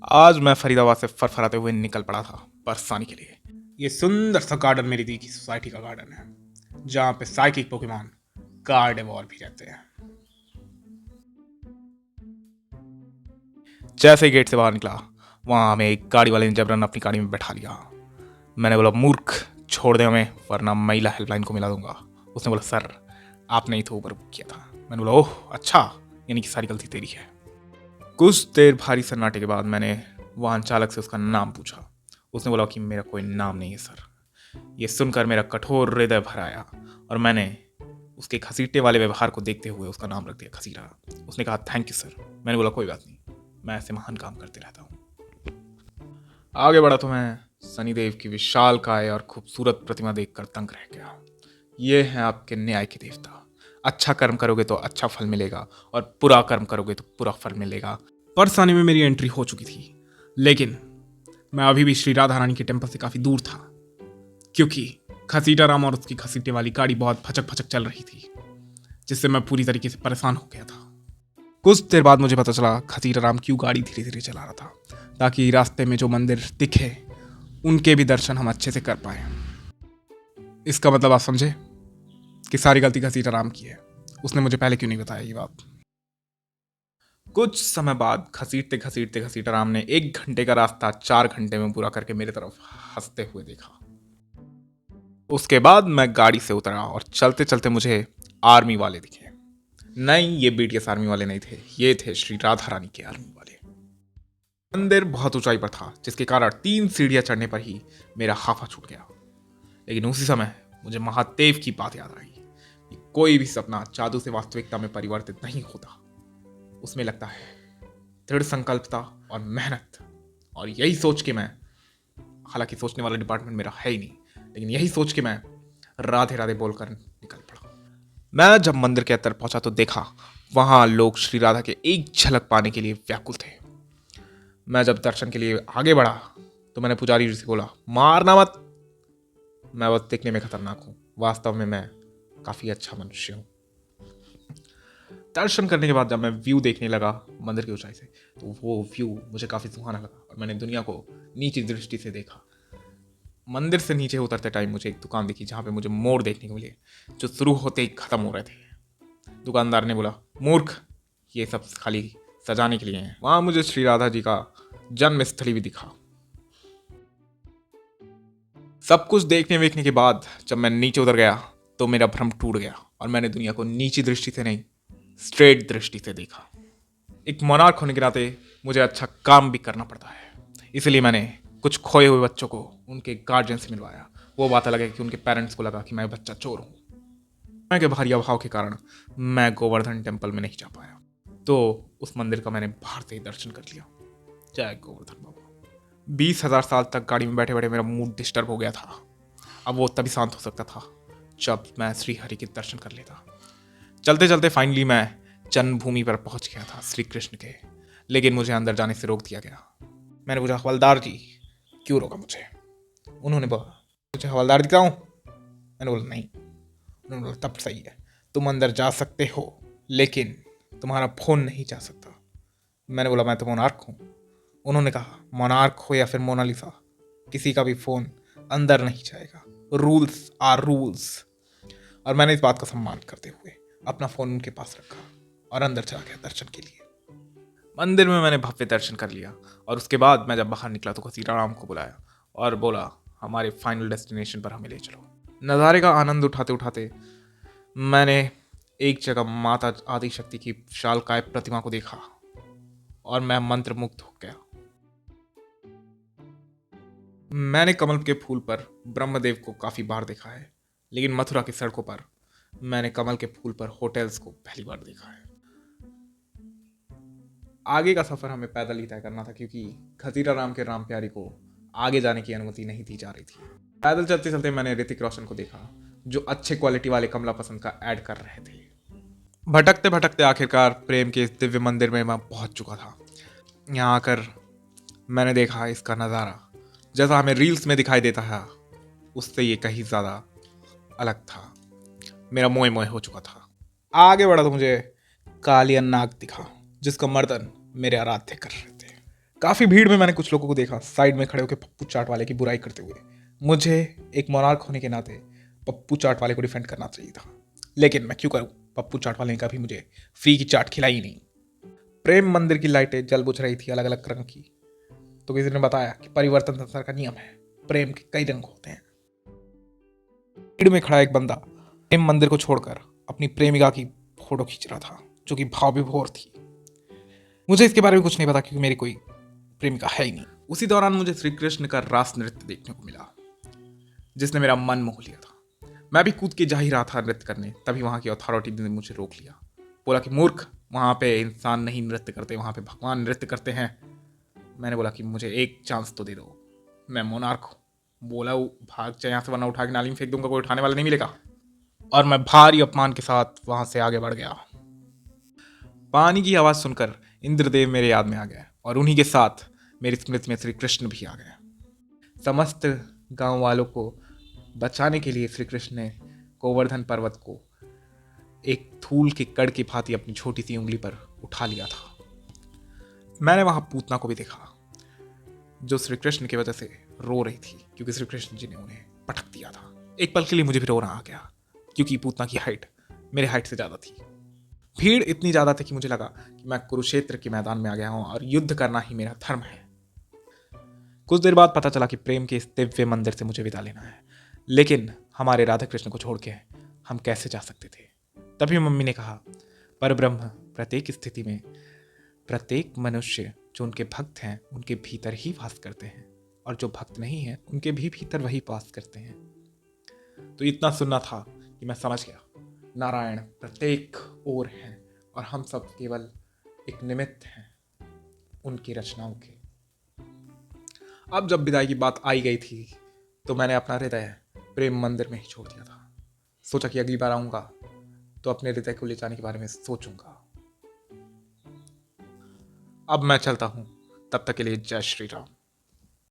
आज मैं फरीदाबाद से फरफराते हुए निकल पड़ा था बरसाने के लिए। ये सुंदर सा गार्डन मेरी दी की सोसाइटी का गार्डन है, जहाँ पे साइकिक पोकेमॉन कार्डेवॉर भी रहते हैं। जैसे ही गेट से बाहर निकला, वहां हमें एक गाड़ी वाले ने जबरन अपनी गाड़ी में बैठा लिया। मैंने बोला, मूर्ख, छोड़ दे हमें, वरना महिला हेल्पलाइन को मिला दूंगा। उसने बोला, सर आपने ही तो ऊबर बुक किया था। मैंने बोला, ओह अच्छा, यानी कि सारी गलती तेरी है। कुछ देर भारी सन्नाटे के बाद मैंने वाहन चालक से उसका नाम पूछा। उसने बोला कि मेरा कोई नाम नहीं है सर। ये सुनकर मेरा कठोर हृदय भर आया और मैंने उसके घसीटने वाले व्यवहार को देखते हुए उसका नाम रख दिया, खसीरा। उसने कहा, थैंक यू सर। मैंने बोला, कोई बात नहीं, मैं ऐसे महान काम करते रहता हूँ। आगे बढ़ा तो मैं शनिदेव की विशाल काय और खूबसूरत प्रतिमा देखकर दंग रह गया। ये है आपके न्याय के देवता। अच्छा कर्म करोगे तो अच्छा फल मिलेगा और बुरा कर्म करोगे तो बुरा फल मिलेगा। परसाने में मेरी एंट्री हो चुकी थी, लेकिन मैं अभी भी श्री राधा रानी के टेम्पल से काफी दूर था, क्योंकि घसीटा राम और उसकी घसीटने वाली गाड़ी बहुत भचक भचक चल रही थी, जिससे मैं पूरी तरीके से परेशान हो गया था। कुछ देर बाद मुझे पता चला घसीटा राम क्यों गाड़ी धीरे धीरे चला रहा था, ताकि रास्ते में जो मंदिर दिखे उनके भी दर्शन हम अच्छे से कर पाए। इसका मतलब आप समझे कि सारी गलती घसीटा राम की है। उसने मुझे पहले क्यों नहीं बताया ये बात। कुछ समय बाद घसीटते घसीटते घसीटा राम ने 1 घंटे का रास्ता 4 घंटे में पूरा करके मेरे तरफ हंसते हुए देखा। उसके बाद मैं गाड़ी से उतरा और चलते चलते मुझे आर्मी वाले दिखे। नहीं, ये बीटीएस आर्मी वाले नहीं थे, ये थे श्री राधा रानी के आर्मी वाले। मंदिर बहुत ऊंचाई पर था, जिसके कारण 3 सीढ़ियां चढ़ने पर ही मेरा हाफा छूट गया। लेकिन उसी समय मुझे महादेव की बात याद आई कि कोई भी सपना जादू से वास्तविकता में परिवर्तित नहीं होता, उसमें लगता है दृढ़ संकल्पता और मेहनत। और यही सोच के मैं, हालांकि सोचने वाला डिपार्टमेंट मेरा है ही नहीं, लेकिन यही सोच के मैं राधे राधे बोलकर निकल पड़ा। मैं जब मंदिर के अंदर पहुंचा तो देखा वहां लोग श्री राधा के एक झलक पाने के लिए व्याकुल थे। मैं जब दर्शन के लिए आगे बढ़ा तो मैंने पुजारी जी से बोला, मारना मत, मैं बस दिखने में खतरनाक हूं, वास्तव में मैं काफी अच्छा मनुष्य हूं। दर्शन करने के बाद जब मैं व्यू देखने लगा मंदिर की ऊंचाई से, तो वो व्यू मुझे काफी सुहाना लगा और मैंने दुनिया को नीची दृष्टि से देखा। मंदिर से नीचे उतरते टाइम मुझे एक दुकान दिखी, जहां पे मुझे मोर देखने को मिले, जो शुरू होते ही खत्म हो रहे थे। दुकानदार ने बोला, मूर्ख, ये सब खाली सजाने के लिए हैं। वहां मुझे श्री राधा जी का जन्म स्थली भी दिखा। सब कुछ देखने वेखने के बाद जब मैं नीचे उतर गया तो मेरा भ्रम टूट गया और मैंने दुनिया को नीची दृष्टि से नहीं, स्ट्रेट दृष्टि से देखा। एक मोनार्क होने के नाते मुझे अच्छा काम भी करना पड़ता है, इसलिए मैंने कुछ खोए हुए बच्चों को उनके गार्जियन से मिलवाया। वो बात अलग है कि उनके पेरेंट्स को लगा कि मैं बच्चा चोर हूँ। समय के भारी अभाव के कारण मैं गोवर्धन टेम्पल में नहीं जा पाया, तो उस मंदिर का मैंने बाहर से ही दर्शन कर लिया। जय गोवर्धन बाबा। 20,000 साल तक गाड़ी में बैठे बैठे मेरा मूड डिस्टर्ब हो गया था। अब वो तभी शांत हो सकता था जब मैं श्री हरि के दर्शन कर लेता। चलते चलते फाइनली मैं जन्मभूमि पर पहुंच गया था श्री कृष्ण के, लेकिन मुझे अंदर जाने से रोक दिया गया। मैंने पूछा, हवलदार जी क्यों रोका मुझे? उन्होंने बोला, मुझे हवलदार दिखता हूँ? मैंने बोला, नहीं। उन्होंने बोला, तब सही है, तुम अंदर जा सकते हो, लेकिन तुम्हारा फोन नहीं जा सकता। मैंने बोला, मैं तो मोनार्क हूँ। उन्होंने कहा, मोनार्क हो या फिर मोनालिसा, किसी का भी फोन अंदर नहीं जाएगा। Rules are rules. और मैंने इस बात का सम्मान करते हुए अपना फोन उनके पास रखा और अंदर चला गया दर्शन के लिए। मंदिर में मैंने भव्य दर्शन कर लिया और उसके बाद मैं जब बाहर निकला तो सीताराम को बुलाया और बोला, हमारे फाइनल डेस्टिनेशन पर हमें ले चलो। नज़ारे का आनंद उठाते उठाते मैंने एक जगह माता आदिशक्ति की विशालकाय प्रतिमा को देखा और मैं मंत्रमुग्ध हो गया। मैंने कमल के फूल पर ब्रह्मदेव को काफी बार देखा है, लेकिन मथुरा की सड़कों पर मैंने कमल के फूल पर होटल्स को पहली बार देखा है। आगे का सफर हमें पैदल ही तय करना था, क्योंकि खतीरा राम के राम प्यारी को आगे जाने की अनुमति नहीं दी जा रही थी। पैदल चलते चलते मैंने ऋतिक रोशन को देखा, जो अच्छे क्वालिटी वाले कमला पसंद का ऐड कर रहे थे। भटकते भटकते आखिरकार प्रेम के इस दिव्य मंदिर में मैं पहुंच चुका था। यहाँ आकर मैंने देखा इसका नज़ारा, जैसा हमें रील्स में दिखाई देता है, उससे ये कहीं ज़्यादा अलग था। मेरा मोए मोए हो चुका था। आगे बढ़ा तो मुझे कालिया नाग दिखा, जिसका मर्दन मेरे आराध्य कर रहे थे। काफी भीड़ में मैंने कुछ लोगों को देखा साइड में खड़े होकर पप्पू चाट वाले की बुराई करते हुए। मुझे एक मोनार्क होने के नाते पप्पू चाट वाले को डिफेंड करना चाहिए था, लेकिन मैं क्यों करूं? पप्पू चाट वाले ने कभी मुझे फ्री की चाट खिलाई ही नहीं। प्रेम मंदिर की लाइटें जल बुझ रही थी अलग अलग रंग की, तो किसी ने बताया कि परिवर्तन संसार का नियम है, प्रेम के कई रंग होते हैं। भीड़ में खड़ा एक बंदा प्रेम मंदिर को छोड़कर अपनी प्रेमिका की फोटो खींच रहा था, जो कि भाव विभोर थी। मुझे इसके बारे में कुछ नहीं पता क्योंकि मेरी कोई प्रेमिका है ही नहीं। उसी दौरान मुझे श्री कृष्ण का रास नृत्य देखने को मिला, जिसने मेरा मन मोह लिया था। मैं भी कूद के जा ही रहा था नृत्य करने, तभी वहां की अथॉरिटी ने मुझे रोक लिया। बोला कि मूर्ख, वहां पे इंसान नहीं नृत्य करते, वहां पे भगवान नृत्य करते हैं। मैंने बोला कि मुझे एक चांस तो दे दो, मैं मोनार्क हूं। बोला वो भाग जाए यहाँ से, वरना उठा के नाली में फेंक दूंगा, कोई उठाने वाला नहीं मिलेगा। और मैं भारी अपमान के साथ वहां से आगे बढ़ गया। पानी की आवाज सुनकर इंद्रदेव मेरे याद में आ गए और उन्हीं के साथ मेरी स्मृति में श्री कृष्ण भी आ गए। समस्त गांव वालों को बचाने के लिए श्री कृष्ण ने गोवर्धन पर्वत को एक धूल के कण की भांति अपनी छोटी सी उंगली पर उठा लिया था। मैंने वहां पूतना को भी देखा, जो श्री कृष्ण की वजह से रो रही थी क्योंकि श्री कृष्ण जी ने उन्हें पटक दिया था। एक पल के लिए मुझे भी रोना आ गया क्योंकि पूतना की हाइट मेरे हाइट से ज्यादा थी। भीड़ इतनी ज्यादा थी कि मुझे लगा कि मैं कुरुक्षेत्र के मैदान में आ गया हूं और युद्ध करना ही मेरा धर्म है। कुछ देर बाद पता चला कि प्रेम के इस दिव्य मंदिर से मुझे विदा लेना है, लेकिन हमारे राधा कृष्ण को छोड़ के हम कैसे जा सकते थे? तभी मम्मी ने कहा, परब्रह्म प्रत्येक स्थिति में प्रत्येक मनुष्य जो उनके भक्त हैं उनके भीतर ही वास करते हैं, और जो भक्त नहीं है उनके भी भीतर वही वास करते हैं। तो इतना सुनना था कि मैं समझ गया, नारायण प्रत्येक ओर हैं और हम सब केवल एक निमित्त हैं उनकी रचनाओं के। अब जब विदाई की बात आई गई थी तो मैंने अपना हृदय प्रेम मंदिर में ही छोड़ दिया था। सोचा कि अगली बार आऊंगा तो अपने हृदय को ले जाने के बारे में सोचूंगा। अब मैं चलता हूं, तब तक के लिए जय श्री राम।